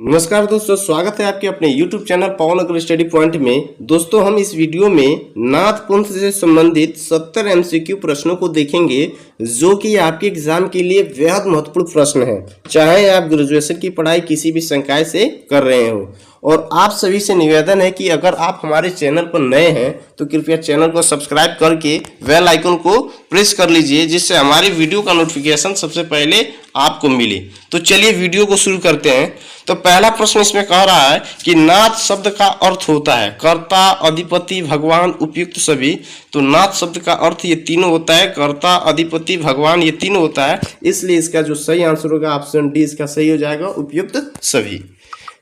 नमस्कार दोस्तों, स्वागत है आपके अपने YouTube चैनल पवन अग्र स्टडी पॉइंट में। दोस्तों, हम इस वीडियो में नाथ पंथ से संबंधित 70 MCQ प्रश्नों को देखेंगे जो कि आपके एग्जाम के लिए बेहद महत्वपूर्ण प्रश्न है। चाहे आप ग्रेजुएशन की पढ़ाई किसी भी संकाय से कर रहे हो, और आप सभी से निवेदन है कि अगर आप हमारे चैनल पर नए हैं तो कृपया चैनल को सब्सक्राइब करके बेल आइकन को प्रेस कर लीजिए, जिससे हमारी वीडियो का नोटिफिकेशन सबसे पहले आपको मिले। तो चलिए वीडियो को शुरू करते हैं। तो पहला प्रश्न इसमें कह रहा है कि नाथ शब्द का अर्थ होता है कर्ता, अधिपति, भगवान, उपयुक्त सभी। तो नाथ शब्द का अर्थ ये तीनों होता है, कर्ता, अधिपति, भगवान, ये तीनों होता है। इसलिए इसका जो सही आंसर होगा ऑप्शन डी इसका सही हो जाएगा, उपयुक्त सभी।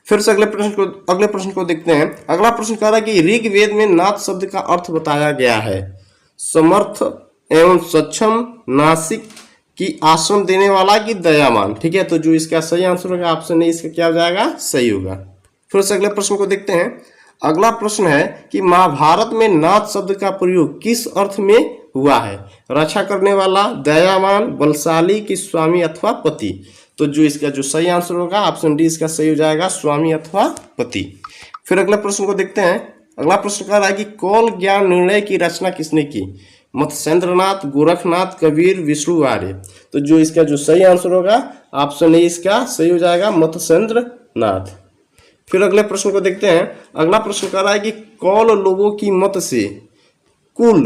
फिर से अगले प्रश्न को देखते हैं। अगला प्रश्न कह रहा है कि ऋग्वेद में नाथ शब्द का अर्थ बताया गया है समर्थ एवं सक्षम, नासिक की आश्रम देने वाला की दयावान। ठीक है, तो जो इसका सही आंसर होगा ऑप्शन ए इसका क्या हो जाएगा, सही होगा। फिर से अगले प्रश्न को देखते हैं। अगला प्रश्न है कि महाभारत में नाथ शब्द का प्रयोग किस अर्थ में हुआ है रक्षा करने वाला, दयावान, बलशाली की स्वामी अथवा पति। तो जो इसका जो सही आंसर होगा ऑप्शन डी इसका सही हो जाएगा, स्वामी अथवा पति। फिर अगले प्रश्न को देखते हैं। अगला प्रश्न कह रहा है कि कौल ज्ञान निर्णय की रचना किसने की मत्स्येंद्रनाथ, गोरखनाथ, कबीर, विष्णु आर्य। तो जो इसका जो सही आंसर होगा ऑप्शन ए इसका सही हो जाएगा, मत्स्येंद्रनाथ। फिर अगले प्रश्न को देखते हैं। अगला प्रश्न कह रहा है कि कौल लोगों की मत से कौल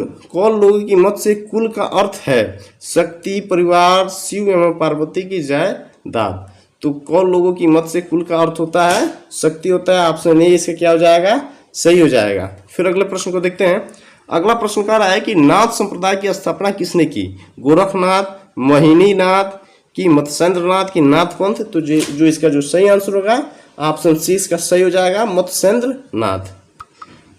लोगों की मत से कुल का अर्थ है शक्ति, परिवार, शिव एवं पार्वती की जय दाद। तो कौन लोगों की मत से कुल का अर्थ होता है शक्ति होता है, ऑप्शन ए इसका क्या हो जाएगा, सही हो जाएगा। फिर अगले प्रश्न को देखते हैं। अगला प्रश्न कह रहा है कि नाथ संप्रदाय की स्थापना किसने की गोरखनाथ, मोहिनीनाथ की, मत्स्येंद्रनाथ की, नाथ पंथ। तो जो इसका जो सही आंसर होगा ऑप्शन सी इसका सही हो जाएगा, मत्स्येंद्रनाथ।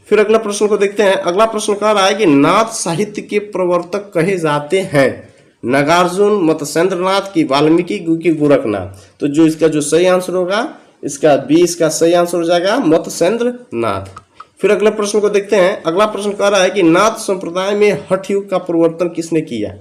फिर अगला प्रश्न को देखते हैं। अगला प्रश्न कह रहा है कि नाथ साहित्य के प्रवर्तक कहे जाते हैं नागार्जुन, मत्स्येंद्रनाथ की, वाल्मीकि की, गोरखनाथ। तो जो इसका जो सही आंसर होगा इसका बी इसका सही आंसर हो जाएगा, मत्स्येंद्रनाथ। फिर अगले प्रश्न को देखते हैं। अगला प्रश्न कह रहा है कि नाथ संप्रदाय में हठ युग का प्रवर्तन किसने किया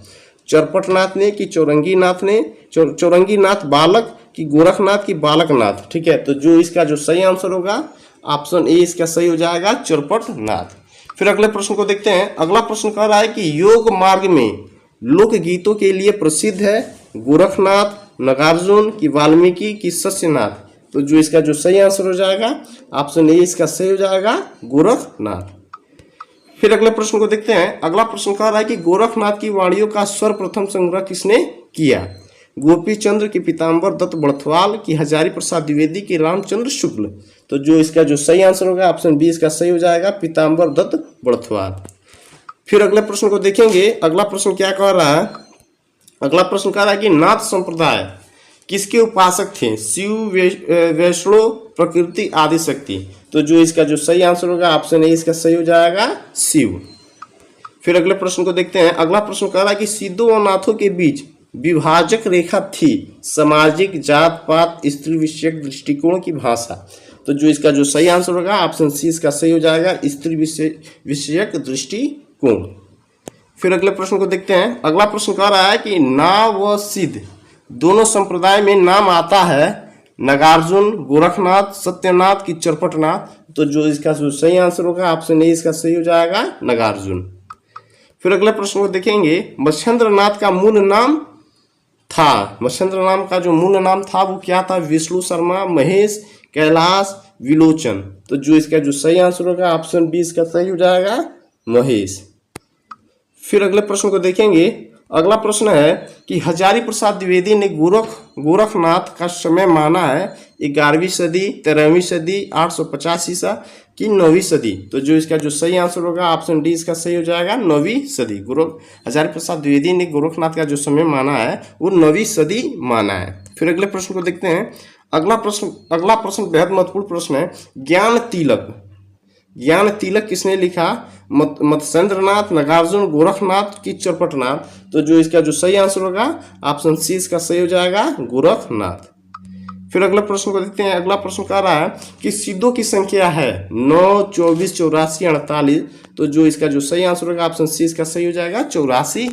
चरपटनाथ ने कि चौरंगीनाथ ने, चौरंगीनाथ बालक की, गोरखनाथ की, बालकनाथ। ठीक है, तो जो इसका जो सही आंसर होगा ऑप्शन ए इसका सही हो जाएगा, चरपटनाथ। फिर अगले प्रश्न को देखते हैं। अगला प्रश्न कह रहा है कि योग मार्ग में लोकगीतों के लिए प्रसिद्ध है गोरखनाथ, नागार्जुन की, वाल्मीकि की, सत्यनाथ। तो जो इसका जो सही आंसर हो जाएगा ऑप्शन ए इसका सही हो जाएगा, गोरखनाथ। फिर अगले प्रश्न को देखते हैं। अगला प्रश्न कह रहा है कि गोरखनाथ की वाणियों का सर्वप्रथम संग्रह किसने किया गोपी चंद्र की, पीताम्बर दत्त बड़थवाल की, हजारी प्रसाद द्विवेदी की, रामचंद्र शुक्ल। तो जो इसका जो सही आंसर होगा ऑप्शन बी इसका सही हो जाएगा, पीताम्बर दत्त बड़थवाल। फिर अगले प्रश्न को देखेंगे। अगला प्रश्न क्या कह रहा है। अगला प्रश्न कह रहा है कि नाथ संप्रदाय किसके उपासक थे शिव, वैष्णो, प्रकृति, आदि शक्ति। तो जो इसका जो सही आंसर होगा ऑप्शन ए इसका सही हो जाएगा, शिव। फिर अगले प्रश्न को देखते हैं। अगला प्रश्न कह रहा है कि सिद्धों और नाथों के बीच विभाजक रेखा थी सामाजिक, जात पात, स्त्री विषयक दृष्टिकोण की भाषा। तो जो इसका जो सही आंसर होगा ऑप्शन सी इसका सही हो जाएगा, स्त्री विषयक दृष्टिकोण। फिर अगले प्रश्न को देखते हैं। अगला प्रश्न कह रहा है कि ना व सिद्ध दोनों संप्रदाय में नाम आता है नागार्जुन, गोरखनाथ, सत्यनाथ की, चरपटनाथ। तो जो इसका जो सही आंसर होगा ऑप्शन ए इसका सही हो जाएगा, नागार्जुन। फिर अगले प्रश्न को देखेंगे। मत्स्येंद्रनाथ का मूल नाम था मत्स्येंद्र का जो मूल नाम था वो क्या था विष्णु शर्मा, महेश, कैलाश, विलोचन। तो जो इसका जो सही आंसर होगा ऑप्शन बी इसका सही हो जाएगा, महेश। फिर अगले प्रश्न को देखेंगे। अगला प्रश्न है कि हजारी प्रसाद द्विवेदी ने गोरखनाथ का समय माना है 11वीं सदी, 13वीं सदी, 850 ईसा की, 9वीं सदी। तो जो इसका जो सही आंसर होगा ऑप्शन डी इसका सही हो जाएगा, 9वीं सदी। हजारी प्रसाद द्विवेदी ने गोरखनाथ का जो समय माना है वो 9वीं सदी माना है। फिर अगले प्रश्न को देखते हैं। अगला प्रश्न बेहद महत्वपूर्ण प्रश्न है। ज्ञान तिलक किसने लिखा मत्स्येंद्रनाथ, नागार्जुन, गोरखनाथ की, चरपटनाथ। तो जो इसका जो सही आंसर होगा ऑप्शन सी इसका सही हो जाएगा, गोरखनाथ। फिर अगला प्रश्न को देखते हैं। अगला प्रश्न कह रहा है कि सिद्धों की संख्या है 9, 24, 84, 48। तो जो इसका जो सही आंसर होगा ऑप्शन सी इसका सही हो जाएगा, 84।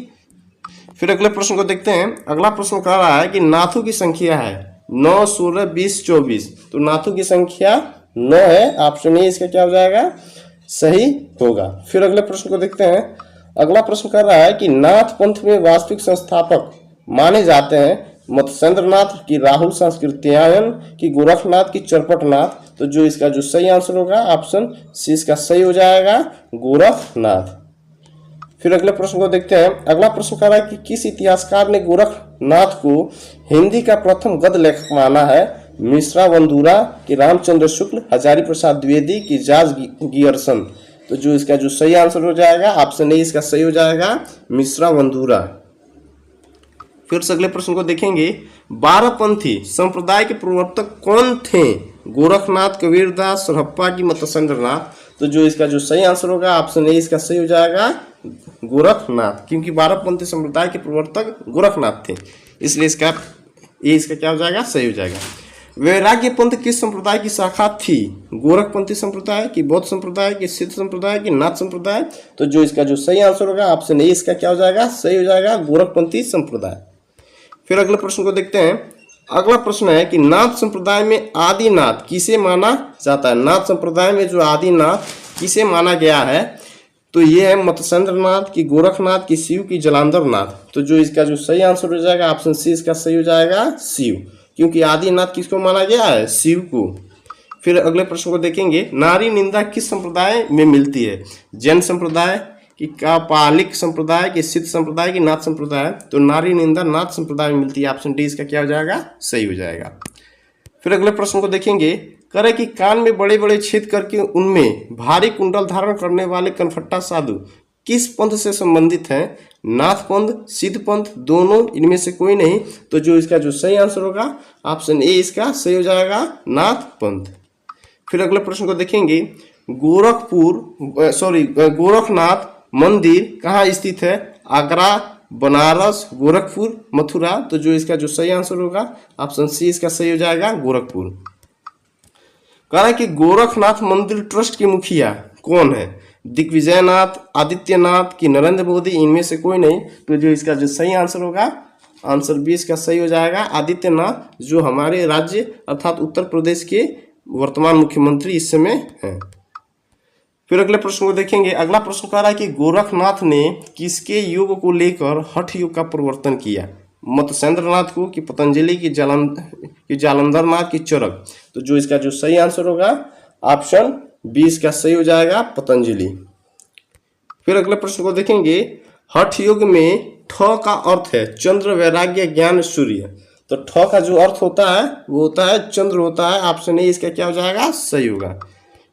फिर अगले प्रश्न को देखते हैं। अगला प्रश्न कह रहा है कि नाथों की संख्या है 9, 16, 20, 24। तो नाथों की संख्या 9 है। ऑप्शन ए इसका क्या हो जाएगा, सही होगा। फिर अगले प्रश्न को देखते हैं। अगला प्रश्न कर रहा है कि नाथ पंथ में वास्तविक संस्थापक माने जाते हैं मत्स्येंद्रनाथ की, राहुल संस्कृत्यायन की, गोरखनाथ की, चरपटनाथ। तो जो इसका जो सही आंसर होगा ऑप्शन सी इसका सही हो जाएगा, गोरखनाथ। फिर अगले प्रश्न को देखते हैं। अगला प्रश्न कर रहा है कि किस इतिहासकार ने गोरखनाथ को हिंदी का प्रथम गद्य लेखक माना है। मिश्रा बंधुरा की, रामचंद्र शुक्ल, हजारी प्रसाद द्विवेदी की, जॉर्ज गियर्सन। तो जो इसका जो सही आंसर हो जाएगा ऑप्शन ए इसका सही हो जाएगा, मिश्रा बंधुरा। फिर से अगले प्रश्न को देखेंगे। 12पंथी संप्रदाय के प्रवर्तक कौन थे। गोरखनाथ, कबीरदास, सरहप्पा की, मत्स्येंद्रनाथ। तो जो इसका जो सही आंसर होगा ऑप्शन ए इसका सही हो जाएगा, गोरखनाथ, क्योंकि 12पंथी संप्रदाय के प्रवर्तक गोरखनाथ थे, इसलिए इसका क्या हो जाएगा, सही हो जाएगा। वैराग्य पंथ किस संप्रदाय की शाखा थी। गोरखपंथी संप्रदाय की, बौद्ध संप्रदाय की, सिद्ध संप्रदाय की, नाथ संप्रदाय। तो जो इसका जो सही आंसर होगा ऑप्शन ए इसका क्या हो जाएगा, सही हो जाएगा, गोरखपंथी संप्रदाय। फिर अगले प्रश्न को देखते हैं। अगला प्रश्न है कि नाथ संप्रदाय में आदिनाथ किसे माना जाता है। नाथ संप्रदाय में जो आदिनाथ किसे माना गया है, तो ये है मत्स्येंद्रनाथ की, गोरखनाथ की, शिव की, जलांधरनाथ। तो जो इसका जो सही आंसर हो जाएगा ऑप्शन सी इसका सही हो जाएगा, शिव, क्योंकि आदिनाथ किसको माना गया है, शिव को। फिर अगले प्रश्न को देखेंगे। नारी निंदा किस संप्रदाय में मिलती है। जैन संप्रदाय की, कापालिक संप्रदाय की, सिद्ध संप्रदाय की, नाथ संप्रदाय। तो नारी निंदा नाथ संप्रदाय में मिलती है, ऑप्शन डी इसका क्या हो जाएगा, सही हो जाएगा। फिर अगले प्रश्न को देखेंगे। करे कि कान में बड़े बड़े छेद करके उनमें भारी कुंडल धारण करने वाले कनफट्टा साधु किस पंथ से संबंधित है। नाथ पंथ, सिद्ध पंथ, दोनों, इनमें से कोई नहीं। तो जो इसका जो सही आंसर होगा ऑप्शन ए इसका सही हो जाएगा, नाथ पंथ। फिर अगले प्रश्न को देखेंगे। गोरखनाथ मंदिर कहाँ स्थित है। आगरा, बनारस, गोरखपुर, मथुरा। तो जो इसका जो सही आंसर होगा ऑप्शन सी इसका सही हो जाएगा, गोरखपुर। कह रहा है कि गोरखनाथ मंदिर ट्रस्ट के मुखिया कौन है। दिग्विजयनाथ, आदित्यनाथ की, नरेंद्र मोदी, इनमें से कोई नहीं। तो जो इसका जो सही आंसर होगा आंसर बी इसका सही हो जाएगा, आदित्यनाथ, जो हमारे राज्य अर्थात उत्तर प्रदेश के वर्तमान मुख्यमंत्री इस समय हैं। फिर अगले प्रश्न को देखेंगे। अगला प्रश्न कह रहा है कि गोरखनाथ ने किसके योग को लेकर हठ योग का प्रवर्तन किया। मत्स्येंद्रनाथ को, कि पतंजलि की, जालंधरनाथ की, चरक। तो जो इसका जो सही आंसर होगा ऑप्शन बी इसका सही हो जाएगा, पतंजलि। फिर अगले प्रश्न को देखेंगे। हठ योग में ठ का अर्थ है चंद्र, वैराग्य, ज्ञान, सूर्य। तो ठ का जो अर्थ होता है वो होता है चंद्र होता है, ऑप्शन ए इसका क्या हो जाएगा, सही होगा।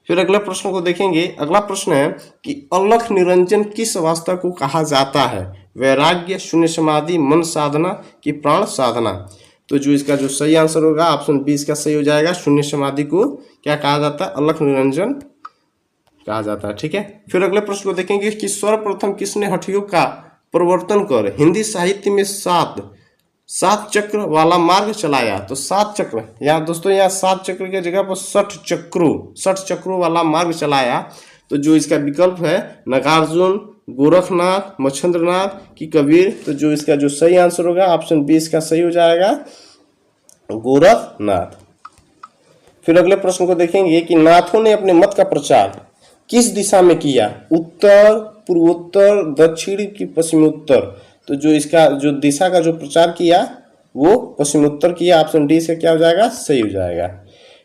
फिर अगले प्रश्न को देखेंगे। अगला प्रश्न है कि अलख निरंजन किस अवस्था को कहा जाता है। वैराग्य, शून्य समाधि, मन साधना की, प्राण साधना। तो जो इसका जो सही आंसर होगा ऑप्शन बी इसका सही हो जाएगा, शून्य समाधि को क्या कहा जाता है, अलख निरंजन कहा जाता है, ठीक है। फिर अगले प्रश्न को देखेंगे कि सर्वप्रथम किसने हठ योग का प्रवर्तन कर हिंदी साहित्य में सात चक्र वाला मार्ग चलाया। तो 7 चक्र, यहाँ दोस्तों यहाँ 7 चक्र की जगह पर 60 चक्रों वाला मार्ग चलाया। तो जो इसका विकल्प है नागार्जुन, गोरखनाथ, मच्छेंद्रनाथ की, कबीर। तो जो इसका जो सही आंसर होगा ऑप्शन बी इसका सही हो जाएगा, गोरखनाथ। फिर अगले प्रश्न को देखेंगे कि नाथों ने अपने मत का प्रचार किस दिशा में किया। उत्तर, पूर्वोत्तर, दक्षिण की, पश्चिमोत्तर। तो जो इसका जो दिशा का जो प्रचार किया वो पश्चिमोत्तर किया, ऑप्शन डी से क्या हो जाएगा, सही हो जाएगा।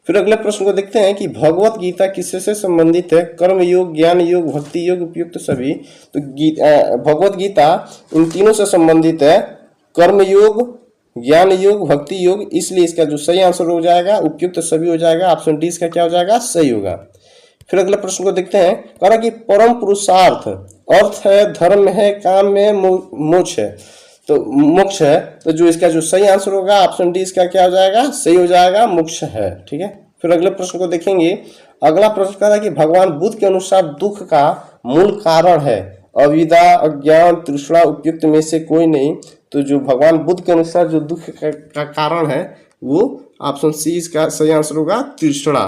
फिर अगले प्रश्न को देखते हैं कि भगवत गीता किससे संबंधित है। कर्म योग, ज्ञान योग, भक्ति योग, उपयुक्त सभी। तो भगवत गीता इन तीनों से संबंधित है, कर्म योग, ज्ञान योग, भक्ति योग, इसलिए इसका जो सही आंसर हो जाएगा उपयुक्त सभी हो जाएगा, ऑप्शन डी इसका क्या हो जाएगा, सही होगा। फिर अगले प्रश्न को देखते हैं। कह रहा कि परम पुरुषार्थ अर्थ है, धर्म है, काम है, मोक्ष है। तो मोक्ष है। तो जो इसका जो सही आंसर होगा ऑप्शन डी इसका क्या हो जाएगा, सही हो जाएगा, मोक्ष है, ठीक है। फिर अगले प्रश्न को देखेंगे। अगला प्रश्न कह रहा है कि भगवान बुद्ध के अनुसार दुख का मूल कारण है। अविद्या, अज्ञान, तृष्णा, उपयुक्त में से कोई नहीं। तो जो भगवान बुद्ध के अनुसार जो दुख का कारण है वो ऑप्शन सी इसका सही आंसर होगा, तृष्णा।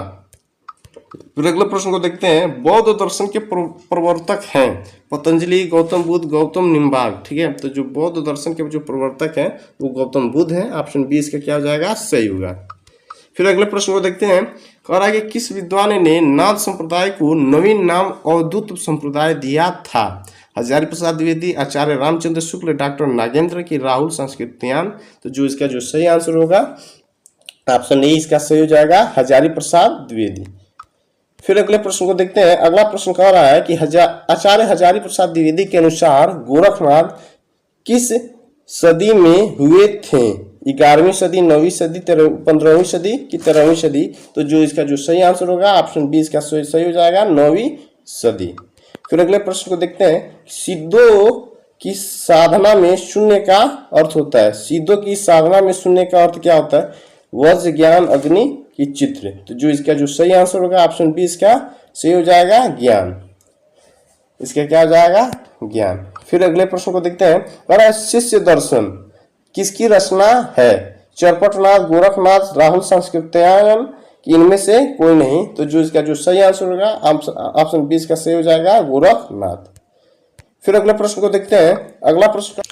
फिर अगले प्रश्न को देखते हैं। बौद्ध दर्शन के प्रवर्तक हैं पतंजलि, गौतम बुद्ध, गौतम निम्बार्क। ठीक है, तो जो बौद्ध दर्शन के जो प्रवर्तक हैं वो गौतम बुद्ध हैं। ऑप्शन 20 का क्या हो जाएगा, सही होगा। फिर अगले प्रश्न को देखते हैं। कह रहा है कि किस विद्वान ने नाथ संप्रदाय को नवीन नाम अवधूत संप्रदाय दिया था। हजारी प्रसाद द्विवेदी, आचार्य रामचंद्र शुक्ल, डॉक्टर नागेंद्र की, राहुल संस्कृत्यायन। तो जो इसका जो सही आंसर होगा ऑप्शन ए इसका सही हो जाएगा, हजारी प्रसाद द्विवेदी। फिर अगले प्रश्न को देखते हैं। अगला प्रश्न कह रहा है कि आचार्य हजारी प्रसाद द्विवेदी के अनुसार गोरखनाथ किस सदी में हुए थे। 11वीं सदी, 9वीं सदी, 15वीं सदी की 13वीं सदी। तो जो इसका जो सही आंसर होगा ऑप्शन 20 का सही हो जाएगा, 9वीं सदी। फिर अगले प्रश्न को देखते हैं। सिद्धों की साधना में शून्य का अर्थ होता है। सिद्धों की साधना में शून्य का अर्थ क्या होता है, वज्र, ज्ञान, अग्नि की चित्र। तो जो इसका जो सही आंसर होगा ऑप्शन 20 का सही हो जाएगा, ज्ञान। इसका क्या हो जाएगा, ज्ञान। फिर अगले प्रश्न को देखते हैं। शिष्य दर्शन किसकी रचना है। चरपटनाथ, गोरखनाथ, राहुल संस्कृत्यायन, इनमें से कोई नहीं। तो जो इसका जो सही आंसर होगा ऑप्शन 20 का सही हो जाएगा, गोरखनाथ। फिर अगले प्रश्न को देखते हैं। अगला प्रश्न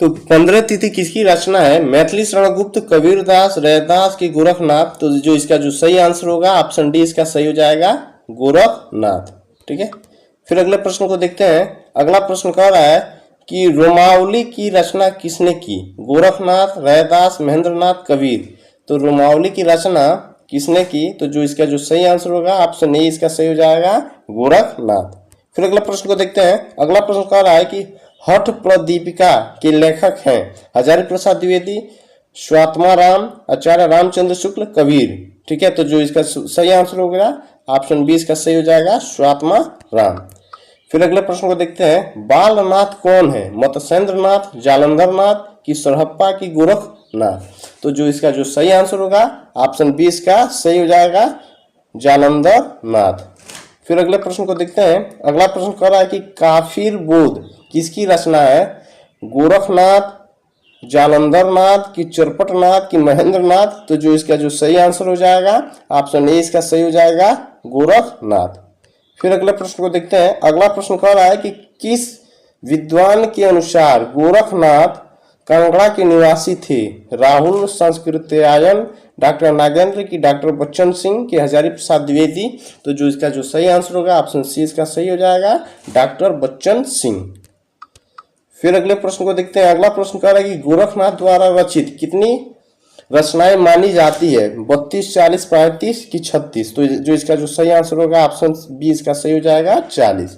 तो 15 तिथि किसकी रचना है। मैथिली शरण गुप्त, कबीरदास, रैदास की, गोरखनाथ। तो जो इसका जो सही आंसर होगा ऑप्शन डी इसका सही हो जाएगा, गोरखनाथ। ठीक है। फिर अगले प्रश्न को देखते हैं। अगला प्रश्न कह रहा है कि रोमावली की रचना किसने की। गोरखनाथ, रैदास, महेंद्रनाथ, कबीर। तो रोमावली की रचना किसने की। तो जो इसका जो सही आंसर होगा ऑप्शन ए इसका सही हो जाएगा, गोरखनाथ। फिर अगला प्रश्न को देखते हैं। अगला प्रश्न कह रहा है कि हठ प्रदीपिका के लेखक हैं। हजारी प्रसाद द्विवेदी, स्वात्माराम, आचार्य रामचंद्र शुक्ल, कबीर। ठीक है, तो जो इसका सही आंसर होगा ऑप्शन 20 का सही हो जाएगा, स्वात्माराम। फिर अगले प्रश्न को देखते हैं। बालनाथ कौन है। मत्स्येंद्रनाथ, जालंधरनाथ की, सरहप्पा की, गोरखनाथ। तो जो इसका जो सही आंसर होगा ऑप्शन 20 का सही हो जाएगा, जालंधरनाथ। फिर अगले प्रश्न को देखते हैं। अगला प्रश्न कह रहा है कि काफिर बोध किसकी रचना है। गोरखनाथ, जालंधरनाथ की, चरपटनाथ की, महेंद्रनाथ। तो जो इसका जो सही आंसर हो जाएगा ऑप्शन ए इसका सही हो जाएगा, गोरखनाथ। फिर अगले प्रश्न को देखते हैं। अगला प्रश्न कह रहा है कि किस विद्वान के अनुसार गोरखनाथ कांगड़ा के निवासी थे। राहुल संस्कृत्यायन, डॉक्टर नागेंद्र की, डॉक्टर बच्चन सिंह की, हजारी प्रसाद द्विवेदी। तो जो इसका जो सही आंसर होगा ऑप्शन सी इसका सही हो जाएगा, डॉक्टर बच्चन सिंह। फिर अगले प्रश्न को देखते हैं। अगला प्रश्न कह रहा है कि गोरखनाथ द्वारा रचित कितनी रचनाएं मानी जाती है। 32, 40, 35 की 36। तो जो इसका जो सही आंसर होगा ऑप्शन 20 का सही हो जाएगा, 40।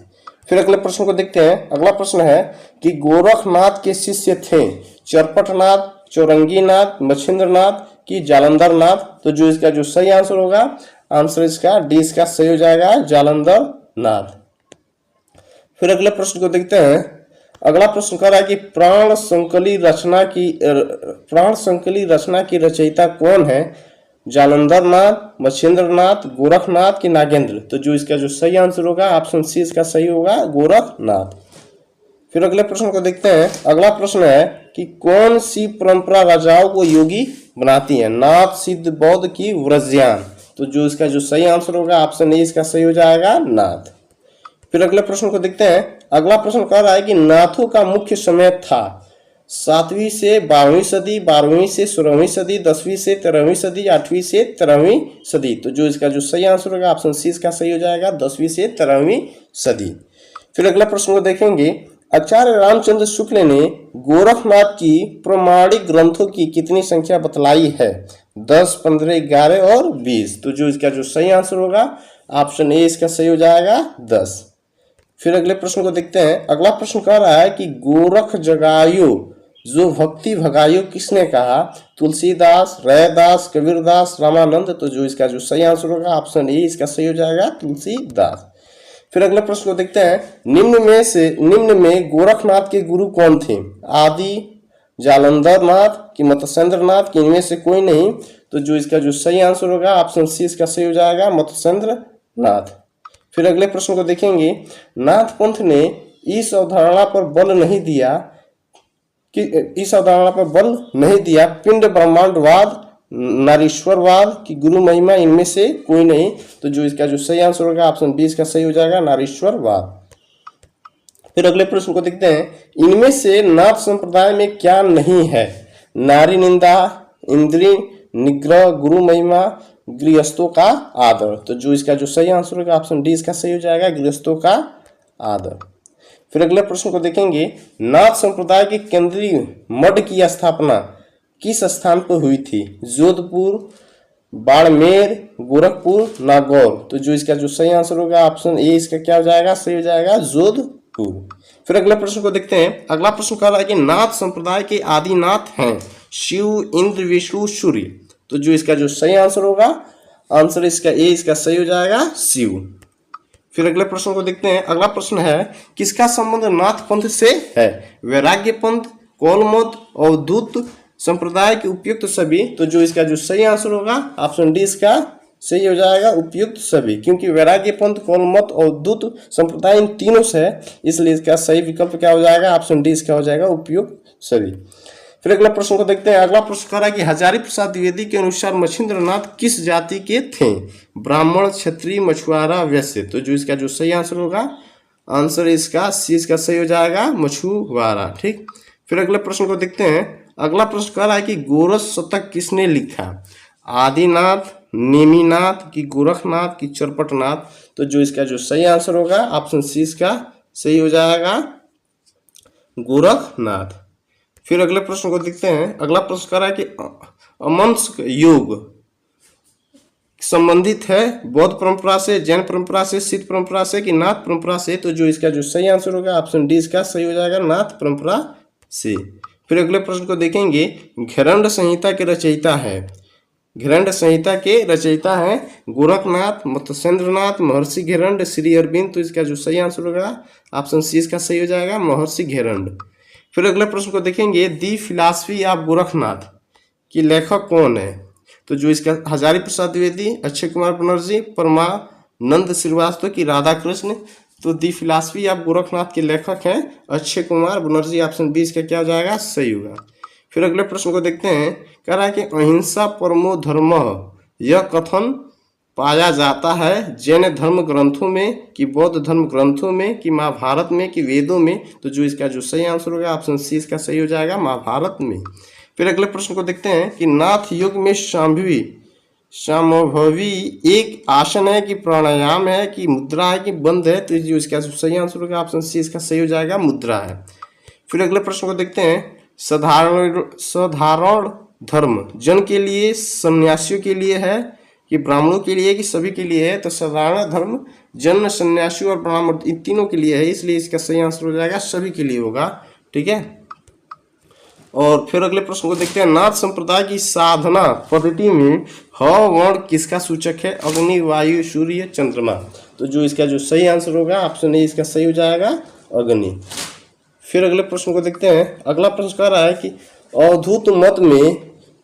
फिर अगले प्रश्न को देखते हैं। अगला प्रश्न है कि गोरखनाथ के शिष्य थे। चरपटनाथ, चौरंगीनाथ, मच्छिंद्रनाथ की, जालंधरनाथ। तो जो इसका जो सही आंसर होगा आंसर इसका डी इसका सही हो जाएगा, जालंधरनाथ। फिर अगले प्रश्न को देखते हैं। अगला प्रश्न कह रहा है कि प्राण संकली रचना की रचयिता कौन है। जालंधरनाथ, मच्छिंद्रनाथ, गोरखनाथ की, नागेंद्र। तो जो इसका जो सही आंसर होगा ऑप्शन सी इसका सही होगा, गोरखनाथ। फिर अगले प्रश्न को देखते हैं। अगला प्रश्न है कि कौन सी परंपरा राजाओं को योगी बनाती है। नाथ, सिद्ध, बौद्ध की, व्रजयान। तो जो इसका जो सही आंसर होगा ऑप्शन ए इसका सही हो जाएगा, नाथ। फिर अगले प्रश्न को देखते हैं। अगला प्रश्न कह रहा है कि नाथों का मुख्य समय था 7वीं से 12वीं सदी, 12वीं से 16वीं सदी, 10वीं से 13वीं सदी, 8वीं से 13वीं सदी। तो जो इसका जो सही आंसर होगा ऑप्शन सी इसका सही हो जाएगा, 10वीं से 13वीं सदी। फिर अगला प्रश्न को देखेंगे। आचार्य रामचंद्र शुक्ल ने गोरखनाथ की प्रमाणिक ग्रंथों की कितनी संख्या बतलाई है। 10, 15, 11 और 20। तो जो इसका जो सही आंसर होगा ऑप्शन ए इसका सही हो जाएगा, 10। फिर अगले प्रश्न को देखते हैं। अगला प्रश्न कह रहा है कि गोरख जगायु जो भक्ति भगायु किसने कहा। तुलसीदास, रैदास, कबीरदास, रामानंद। तो जो इसका जो सही आंसर होगा ऑप्शन ए इसका सही हो जाएगा, तुलसीदास। फिर अगले प्रश्न को देखते हैं। निम्न में गोरखनाथ के गुरु कौन थे। आदि, जालंधरनाथ की, मत्स्येंद्रनाथ की, इनमें से कोई नहीं। तो जो इसका जो सही आंसर होगा ऑप्शन सी इसका सही हो जाएगा, मत्स्येंद्रनाथ। फिर अगले प्रश्न को देखेंगे। नाथ पंथ ने इस अवधारणा पर बल नहीं दिया पिंड ब्रह्मांडवाद नारीश्वरवाद की गुरु महिमा, इनमें से कोई नहीं। तो जो इसका जो सही आंसर होगा ऑप्शन बी इसका सही हो जाएगा, नारीश्वरवाद। फिर अगले प्रश्न को देखते हैं, इनमें से नाथ संप्रदाय में क्या नहीं है? नारी निंदा, इंद्रिय निग्रह, गुरु महिमा, गृहस्थों का आदर। तो जो इसका जो सही आंसर होगा ऑप्शन डी इसका सही हो जाएगा, गृहस्थों का आदर। फिर अगले प्रश्न को देखेंगे, नाथ संप्रदाय के केंद्रीय मठ की स्थापना किस स्थान पर हुई थी? जोधपुर, बाड़मेर, गोरखपुर, नागौर। तो जो इसका जो सही आंसर होगा ऑप्शन ए इसका क्या हो जाएगा, सही हो जाएगा, जोधपुर। फिर अगले प्रश्न को देखते हैं। अगला प्रश्न कह रहा है कि नाथ संप्रदाय के आदिनाथ हैं शिव, इंद्र, विष्णु, सूर्य। तो जो इसका जो सही आंसर होगा, आंसर इसका ए इसका सही हो जाएगा, शिव। फिर अगले प्रश्न को देखते हैं। अगला प्रश्न है, किसका संबंध नाथ पंथ से है? वैराग्य पंथ, कौल मत, अवधूत संप्रदाय के उपयुक्त सभी। तो जो इसका जो सही आंसर होगा ऑप्शन डी इसका सही हो जाएगा, उपयुक्त सभी, क्योंकि वैराग्य पंथ, कौल मत और अवधूत संप्रदाय इन तीनों से है, इसलिए इसका सही विकल्प क्या हो जाएगा, ऑप्शन डी इसका हो जाएगा, उपयुक्त सभी। फिर अगला प्रश्न को देखते हैं। अगला प्रश्न कह रहा है कि हजारी प्रसाद द्विवेदी के अनुसार मच्छिंद्रनाथ किस जाति के थे? ब्राह्मण, क्षत्रिय, मछुआरा, वैश्य। तो जो इसका जो सही आंसर होगा, आंसर इसका सी इसका सही हो जाएगा, मछुआरा। ठीक। फिर अगले प्रश्न को देखते हैं। अगला प्रश्न कह रहा है कि गोरस शतक किसने लिखा? आदिनाथ, नेमिनाथ की, गोरखनाथ की, चरपटनाथ। तो जो इसका जो सही आंसर होगा ऑप्शन सी इसका सही हो जाएगा, गोरखनाथ। फिर अगले प्रश्न को देखते हैं। अगला प्रश्न कह रहा है कि अमंस योग संबंधित है बौद्ध परंपरा से, जैन परंपरा से, सिद्ध परंपरा से कि नाथ परंपरा से। तो जो इसका जो सही आंसर होगा ऑप्शन डी इसका सही हो जाएगा, नाथ परंपरा से। फिर अगले प्रश्न को देखेंगे। घेरंड संहिता के रचयिता है, घेरंड संहिता के रचयिता है गोरखनाथ, मत्स्येंद्रनाथ, महर्षि घेरंड, श्री अरविंद। तो इसका जो सही आंसर होगा ऑप्शन सी इसका सही हो जाएगा, महर्षि घेरंड। फिर अगले प्रश्न को देखेंगे। दी फिलॉसफी ऑफ गोरखनाथ की लेखक कौन है? तो जो इसका हजारी प्रसाद द्विवेदी, अक्षय कुमार बनर्जी, परमानंद श्रीवास्तव की, राधा कृष्ण। तो दी फिलॉसफी ऑफ गोरखनाथ के लेखक हैं अक्षय कुमार बनर्जी, ऑप्शन बी इसका क्या हो जाएगा, सही होगा। फिर अगले प्रश्न को देखते हैं। कह रहा है कि अहिंसा परमो धर्म, यह कथन पाया जाता है जैन धर्म ग्रंथों में कि बौद्ध धर्म ग्रंथों में कि महाभारत में कि वेदों में। तो जो इसका जो सही आंसर होगा ऑप्शन सी इसका सही हो जाएगा, महाभारत में। फिर अगले प्रश्न को देखते हैं कि नाथ योग में शांभवी एक आसन है कि प्राणायाम है कि मुद्रा है कि बंद है? तो जो इसका सही आंसर होगा ऑप्शन सी इसका सही हो जाएगा, मुद्रा है। फिर अगले प्रश्न को देखते हैं। साधारण धर्म जन के लिए, सन्यासियों के लिए है कि ब्राह्मणों के लिए कि सभी के लिए है? तो साधारण धर्म जन, सन्यासी और ब्राह्मण इन तीनों के लिए है, इसलिए इसका सही आंसर हो जाएगा, सभी के लिए होगा। ठीक है। और फिर अगले प्रश्न को देखते हैं। नाथ संप्रदाय की साधना पद्धति में ह वर्ण किसका सूचक है? अग्नि, वायु, सूर्य, चंद्रमा। तो जो इसका जो सही आंसर होगा ऑप्शन ए इसका सही हो जाएगा, अग्नि। फिर अगले प्रश्न को देखते हैं। अगला प्रश्न कह रहा है कि अवधूत मत में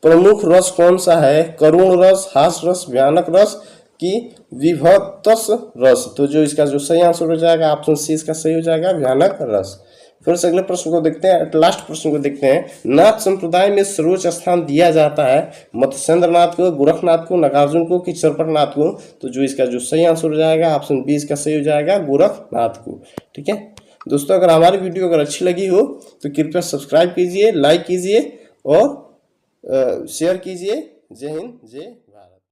प्रमुख रस कौन सा है? करुण रस, हास रस, भयानक रस कि विभत्स रस। तो जो इसका जो सही आंसर हो जाएगा ऑप्शन सी इसका सही हो जाएगा, भयानक रस। फिर से अगले प्रश्न को देखते हैं। लास्ट प्रश्न को देखते हैं। नाथ संप्रदाय में सर्वोच्च स्थान दिया जाता है मत्स्येंद्रनाथ को, गोरखनाथ को, नागार्जुन को कि चरपटनाथ को? तो जो इसका जो सही आंसर हो जाएगा ऑप्शन बी इसका सही हो जाएगा, गोरखनाथ को। ठीक है दोस्तों, अगर हमारी वीडियो अगर अच्छी लगी हो तो कृपया सब्सक्राइब कीजिए, लाइक कीजिए और शेयर कीजिए। जय हिंद, जय